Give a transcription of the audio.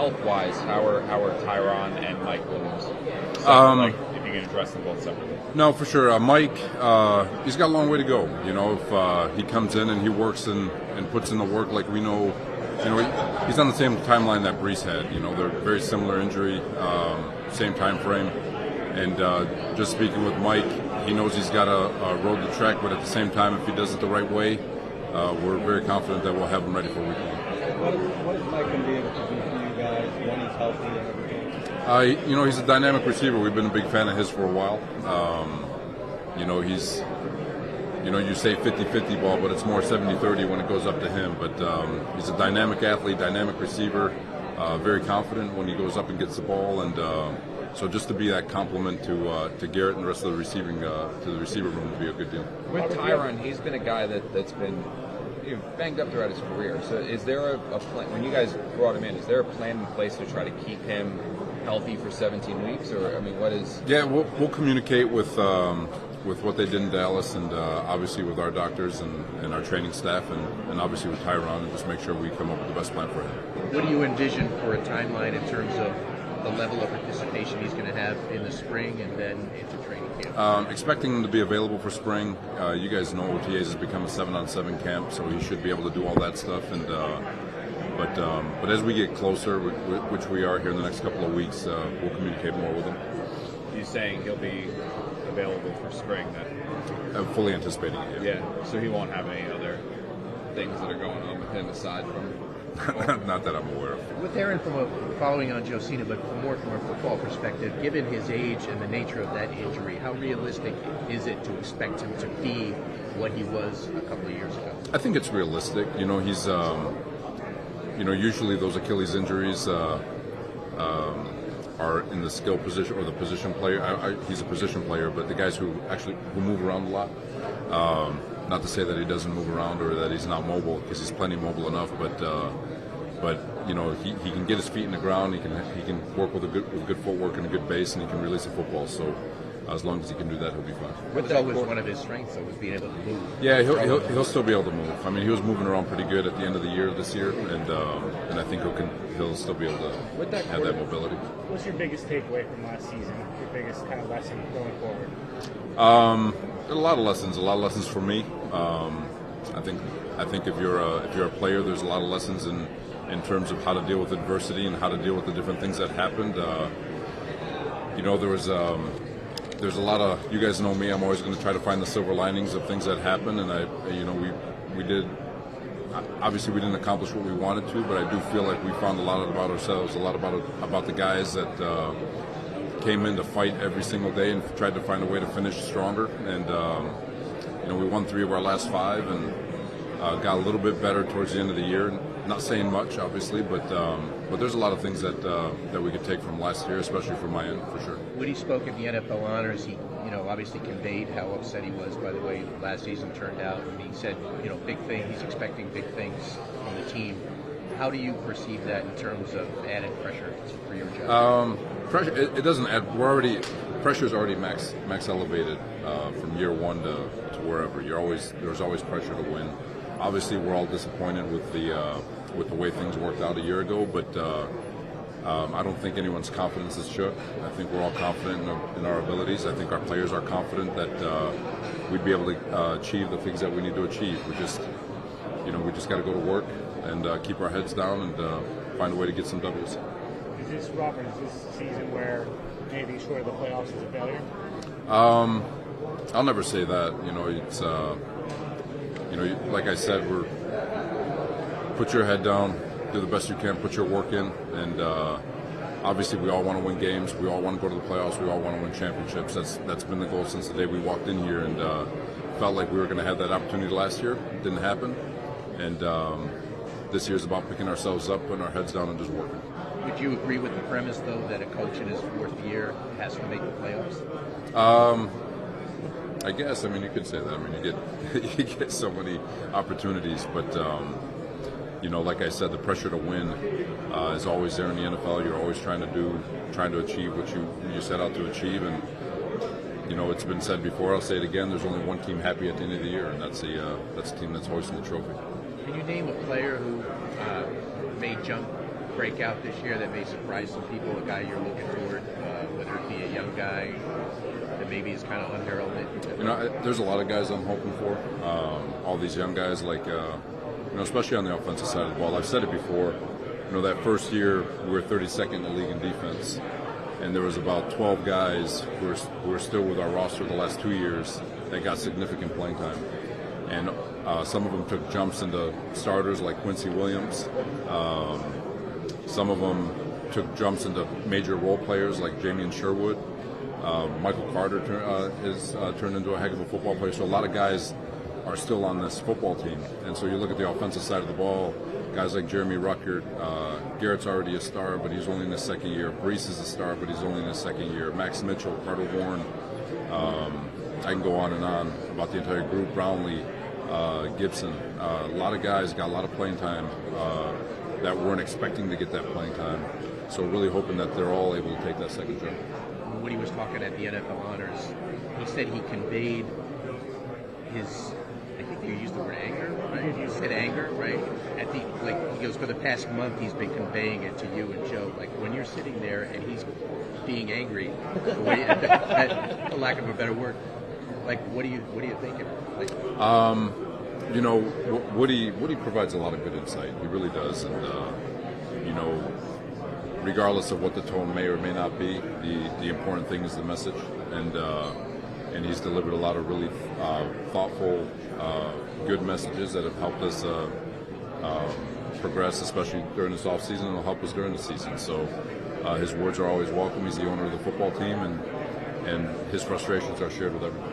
health-wise, how are Tyron and Mike Williams? If you can address them both separately. No, for sure. Mike, he's got a long way to go. If he comes in and he works and puts in the work like we know, he's on the same timeline that Brees had. They're very similar injury, same time frame. And just speaking with Mike, he knows he's got a road to trek, but at the same time, if he does it the right way, we're very confident that we'll have him ready for week one. What is Mike going to be able to do for you guys when he's healthy and everything? He's a dynamic receiver. We've been a big fan of his for a while. He's, you say 50-50 ball, but it's more 70-30 when it goes up to him. But he's a dynamic athlete, dynamic receiver, very confident when he goes up and gets the ball. And so just to be that complement to Garrett and the rest of the receiver room would be a good deal. With Tyron, he's been a guy that's been banged up throughout his career. So is there a plan, when you guys brought him in, is there a plan in place to try to keep him healthy for 17 weeks? Or, what is... Yeah, we'll communicate with what they did in Dallas and obviously with our doctors and our training staff and obviously with Tyron, and just make sure we come up with the best plan for him. What do you envision for a timeline in terms of the level of participation he's going to have in the spring and then into training camp? Expecting him to be available for spring. You guys know OTAs has become a 7-on-7 camp, so he should be able to do all that stuff. And but as we get closer, which we are here in the next couple of weeks, we'll communicate more with him. You're saying he'll be available for spring then? I'm fully anticipating it. Yeah, so he won't have any other things that are going on with him aside from... Not that I'm aware of. With Aaron, following on Josina, but more from a football perspective, given his age and the nature of that injury, how realistic is it to expect him to be what he was a couple of years ago? I think it's realistic. He's, usually those Achilles injuries are in the skill position or the position player. He's a position player, but the guys who move around a lot. Not to say that he doesn't move around or that he's not mobile, because he's plenty mobile enough. But he can get his feet in the ground. He can work with good footwork and a good base, and he can release a football. So as long as he can do that, he'll be fine. But that was one of his strengths, though, was being able to move. Yeah, he'll still be able to move. He was moving around pretty good at the end of the year this year, and I think he'll still be able to have that mobility. What's your biggest takeaway from last season? Your biggest kind of lesson going forward? A lot of lessons for me. I think if you're a player, there's a lot of lessons in terms of how to deal with adversity and how to deal with the different things that happened. There's a lot of, you guys know me, I'm always going to try to find the silver linings of things that happen, and we did. Obviously, we didn't accomplish what we wanted to, but I do feel like we found a lot about ourselves, a lot about the guys that came in to fight every single day and tried to find a way to finish stronger. And we won 3 of our last 5 and got a little bit better towards the end of the year. Not saying much, obviously, but there's a lot of things that we could take from last year, especially from my end, for sure. When he spoke at the NFL honors, he obviously conveyed how upset he was by the way last season turned out, and he said big thing. He's expecting big things from the team. How do you perceive that in terms of added pressure for your job? Pressure. It doesn't add. Pressure's already max elevated from year one to wherever. There's always pressure to win. Obviously, we're all disappointed with the way things worked out a year ago, but I don't think anyone's confidence is shook. I think we're all confident in our abilities. I think our players are confident that we'd be able to achieve the things that we need to achieve. We just got to go to work and keep our heads down and find a way to get some W's. Is this season where maybe short of the playoffs is a failure? I'll never say that. It's like I said, put your head down, do the best you can, put your work in, and obviously we all want to win games. We all want to go to the playoffs. We all want to win championships. That's been the goal since the day we walked in here, and felt like we were going to have that opportunity last year. It didn't happen, and this year is about picking ourselves up, putting our heads down, and just working. Would you agree with the premise, though, that a coach in his 4th year has to make the playoffs? I guess. You could say that. You get so many opportunities, but like I said, the pressure to win is always there in the NFL. You're always trying to achieve what you set out to achieve, and it's been said before. I'll say it again. There's only one team happy at the end of the year, and that's the team that's hoisting the trophy. Can you name a player who may jump break out this year that may surprise some people? A guy you're looking toward, whether it be a young guy that maybe is kind of unheralded? There's a lot of guys I'm hoping for. All these young guys, like especially on the offensive side of the ball. I've said it before. That first year we were 32nd in the league in defense, and there was about 12 guys who were still with our roster the last 2 years that got significant playing time. And some of them took jumps into starters like Quincy Williams. Some of them took jumps into major role players like Jamian Sherwood. Michael Carter has turned into a heck of a football player. So a lot of guys are still on this football team. And so you look at the offensive side of the ball, guys like Jeremy Ruckert, Garrett's already a star, but he's only in his second year. Brees is a star, but he's only in his second year. Max Mitchell, Carter Warren. I can go on and on about the entire group. Brownlee, Gibson. A lot of guys got a lot of playing time that weren't expecting to get that playing time. So really hoping that they're all able to take that second jump. When he was talking at the NFL Honors, he said he conveyed his, I think you used the word anger, right? He said anger, right? He goes, for the past month he's been conveying it to you and Joe. Like when you're sitting there and he's being angry, for lack of a better word, like what are you thinking? Like, Woody provides a lot of good insight. He really does, and regardless of what the tone may or may not be, the important thing is the message, and he's delivered a lot of really thoughtful, good messages that have helped us progress, especially during this off season, and will help us during the season. So his words are always welcome. He's the owner of the football team, and his frustrations are shared with everyone.